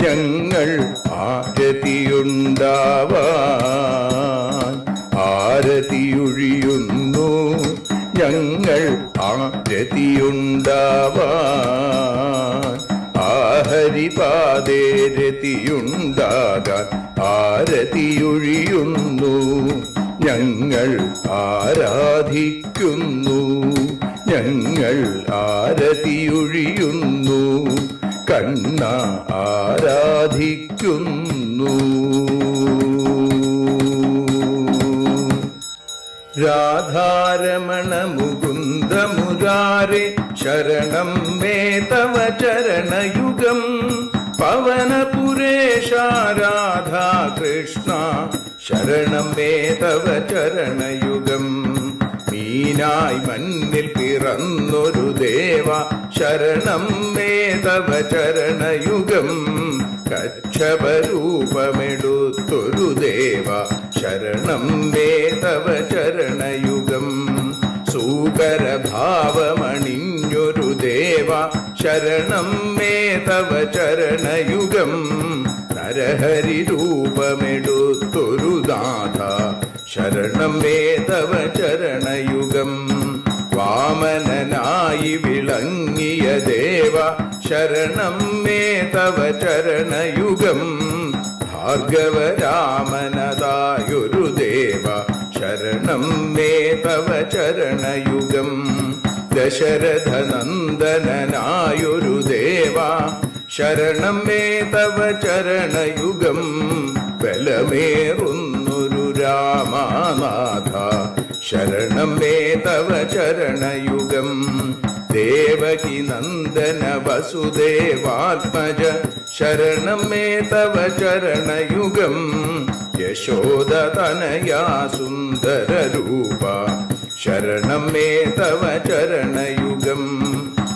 ഞങ്ങൾ ആരതിയുണ്ടാവാൻ ആരതിയൊഴിയുന്നു ഞങ്ങൾ ആരതിയുണ്ടാവാൻ ഹരിപാദേ രതിയുണ്ടാകാൻ ആരതിയൊഴിയുന്നു ഞങ്ങൾ ആരാധിക്കുന്നു. ഞങ്ങൾ ആരതിയൊഴിയുന്നു കണ്ണ ആരാധിക്കുന്നു. രാധാരമണ മുകുന്ദ മുരാരേ ശരണം മേ തവ ചരണയുഗം. പവനപുരേശ രാധാ കൃഷ്ണ ശരണം മേ തവ ചരണയുഗം. മീനായി മണ്ണിൽ പിറന്നൊരു ദേവ ശരണം മേ തവ ചരണയുഗം. കച്ഛപരൂപമെടുത്തൊരു ദേവ ശരണം മേ തവ ചരണയുഗം. സൂകരഭാവമണിഞ്ഞൊരു ദേവ ശരണം മേ തവ ചരണയുഗം. നരഹരി രൂപമെടുത്തൊരു നാഥ ശരണം മേ തവ ചരണയുഗം. വാമനനായി വിളങ്ങിയ ദേവ ശരണം മേ തവ ചരണയുഗം. ഭാർഗവരാമനതായൊരു ദേവ ശരണം മേ തവ ചരണയുഗം. ദശരഥനന്ദനായൊരു ദേവ ശരണം മേ തവ ചരണയുഗം. ബലമേറുന്നൊരു രാമനാഥ ശരണം മേ തവ ചരണയുഗം. ദേവകി നന്ദന വസുദേവാത്മജ ശരണം മേ തവ ചരണയുഗം. യശോദതനയാ സുന്ദര രൂപ ശരണം മേ തവ ചരണയുഗം.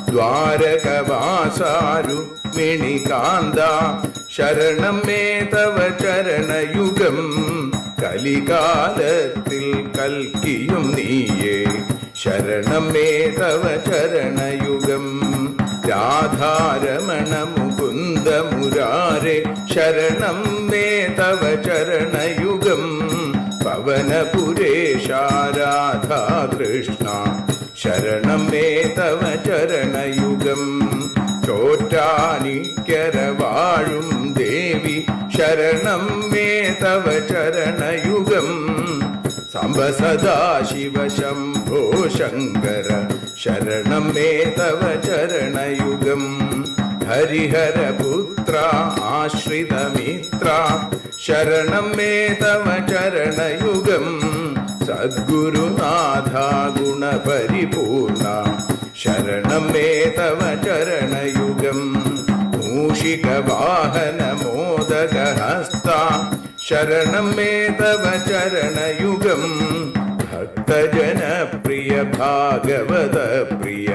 ദ്വാരകവാസാരുക്മിണികാന്ത ശരണം മേ തവ ചരണയുഗം. കലികാലത്തിൽ കൽക്കിയും നീയേ ശരണം മേ തവ ചരണയുഗം. രാധാരമണ മുകുന്ദ മുരാരേ ശരണം മേ തവ ചരണയുഗം. പവനപുരേശ രാധാ കൃഷ്ണ ശരണം മേ തവ ചരണയുഗം. ചോറ്റാനിക്കര വാഴും ദേവി ശരണം മേ തവ ചരണയുഗം. സാംബ സദാശിവ ശംഭോ ശങ്കര ശരണം മേ തവ ചരണയുഗം. ഹരിഹരപുത്ര ആശ്രിതമിത്ര ശരണം മേ തവ ചരണയുഗം. സദ്ഗുരുനാഥ ഗുണപരിപൂർണ ശരണം മേ തവ ചരണയുഗം. മൂഷിക വാഹന മോദകഹസ്ത ശരണം മേ തവ ചരണയുഗം. ഭക്തജനപ്രിയ ഭാഗവത പ്രിയ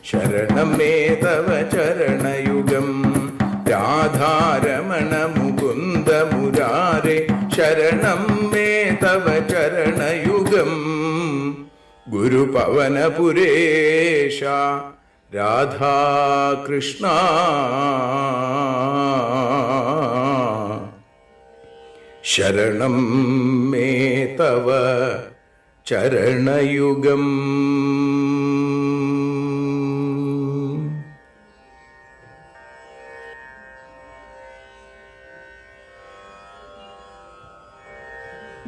ശരണം മേ തവ ചരണയുഗം. രാധാരമണ മുകുന്ദ മുരാരേ ശരണം മേ തവ ചരണയുഗം. ഗുരുപവനപുരേശ രാധാകൃഷ്ണ ശരണം മേ തവ ചരണയുഗം.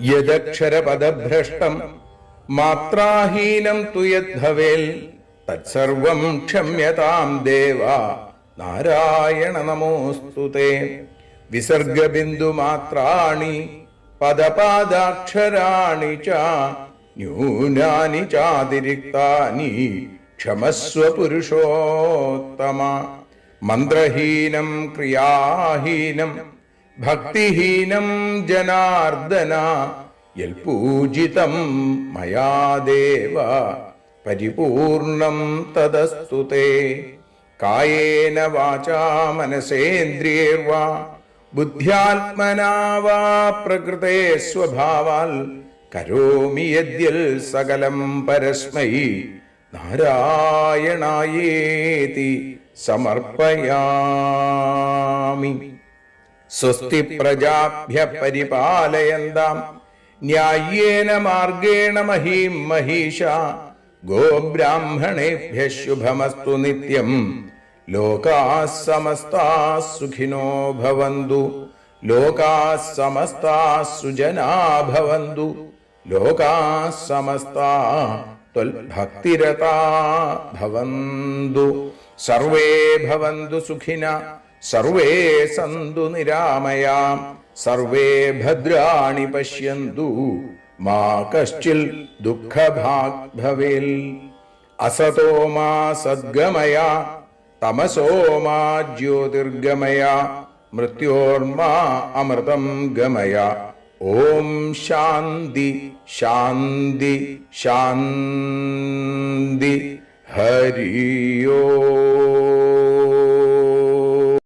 യദക്ഷരപദഭ്രഷ്ടം മാത്രാഹീനം തു യദ്ഭവേൽ തത്സർവം ക്ഷമ്യതാം ദേവ നാരായണ നമോസ്തുതേ. വിസർഗബിന്ദുമാത്രാണി പദപാദാക്ഷരാണി ച ന്യൂനാനി ചാതിരിക്താനി ക്ഷമസ്വ പുരുഷോത്തമ. മന്ത്രഹീനം ക്രിയാഹീനം ഭക്തിഹീനം ജനാർദ്ദന യൽപൂജിതം മയാ ദേവ പരിപൂർണം തദസ്തു തേ. കായേന വാചാ മനസേന്ദ്രിയേർവാ ബുദ്ധ്യാത്മനാ വാ പ്രകൃതേ സ്വഭാവാൽ കരോമി യദ്യൽ സകലം പരസ്മൈ നാരായണായേതി സമർപ്പയാമി. സ്വസ്തി പ്രജാഭ്യ പരിപാലയന്താം ന്യായേന മാർഗേണ മഹീം മഹീഷ. ഗോബ്രാഹ്മണേഭ്യ ശുഭമസ്തു നിത്യം. ലോകാഃ സമസ്താഃ സുഖിനോ ഭവന്തു. ലോകാഃ സമസ്താഃ സുജനാഃ ഭവന്തു. ലോകാഃ സമസ്താഃ ത്വൽഭക്തിരതാഃ ഭവന്തു. സർവേ ഭവന്തു സുഖിനഃ സർവേ സന്തു നിരാമയാഃ സർവേ ഭദ്രാണി പശ്യന്തു മാ കശ്ചിൽ ദുഃഖഭാഗ് ഭവേൽ. അസതോ മാ സദ്ഗമയ തമസോ മാ ജ്യോതിർഗമയ മൃത്യോർമാ അമൃതം ഗമയ. ഓം ശാന്തി ശാന്തി ശാന്തി. ഹരി ഓം.